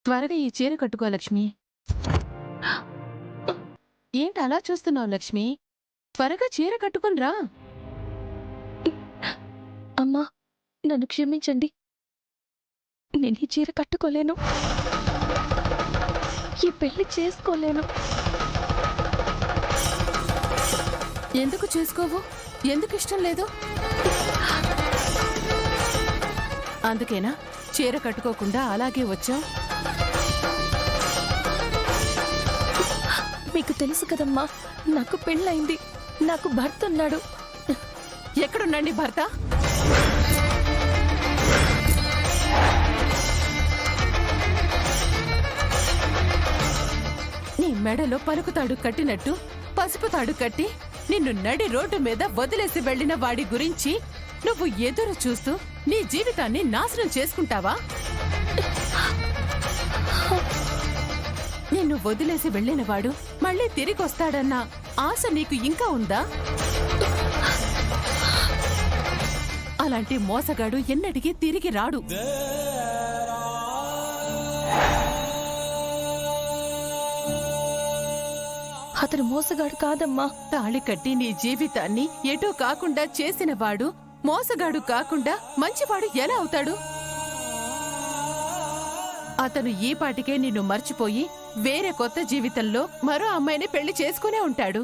త్వరగా ఈ చీర కట్టుకో లక్ష్మి. ఏంటి అలా చూస్తున్నావు లక్ష్మి? త్వరగా చీర కట్టుకునిరా. అమ్మా, నన్ను క్షమించండి. నేను ఈ చీర కట్టుకోలేను, ఈ పెళ్లి చేసుకోలేను. ఎందుకు చేసుకోవు? ఎందుకు ఇష్టం లేదు? అందుకేనా చీర కట్టుకోకుండా అలాగే వచ్చావు? మీకు తెలుసు కదమ్మా, నాకు పెళ్ళయింది, నాకు భర్త ఉన్నాడు. ఎక్కడుండండి భర్త? నీ మెడలో పలుకుతాడు కట్టినట్టు పసుపు తాడు కట్టి నిన్ను నడి రోడ్డు మీద వదిలేసి వెళ్లిన వాడి గురించి నువ్వు ఎదురు చూస్తూ నీ జీవితాన్ని నాశనం చేసుకుంటావా? నిన్ను వదిలేసి వెళ్లినవాడు మళ్ళీ తిరిగొస్తాడన్న ఆశ నీకు ఇంకా ఉందా? అలాంటి మోసగాడు ఎన్నటికీ తిరిగి రాడు. అతను మోసగాడు కాదమ్మా. తాళి కట్టి నీ జీవితాన్ని ఎటూ కాకుండా చేసినవాడు మోసగాడు కాకుండా మంచివాడు ఎలా అవుతాడు? అతను ఈ పాటికే నిన్ను మర్చిపోయి వేరే కొత్త జీవితంలో మరో అమ్మాయిని పెళ్లి చేసుకునే ఉంటాడు.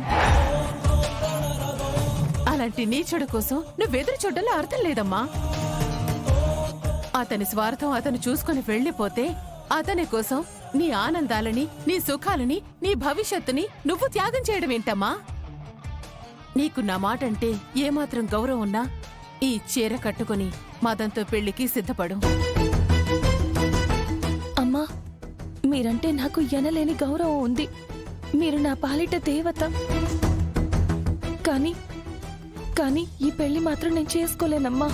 అలాంటి నీచుడు కోసం నువ్వెదురు చూడడంలో అర్థం లేదమ్మా. అతని స్వార్థం అతను చూసుకుని వెళ్లిపోతే అతని కోసం నీ ఆనందాలని, నీ సుఖాలని, నీ భవిష్యత్తుని నువ్వు త్యాగం చేయడం ఏంటమ్మా? నీకు నా మాటంటే ఏమాత్రం గౌరవం ఉన్నా ఈ చీర కట్టుకుని మదంతో పెళ్లికి సిద్ధపడు. అమ్మా, మీరంటే నాకు ఎనలేని గౌరవం ఉంది. మీరు నా పాలిట దేవత. కానీ ఈ పెళ్లి మాత్రం నేను చేసుకోలేనమ్మా.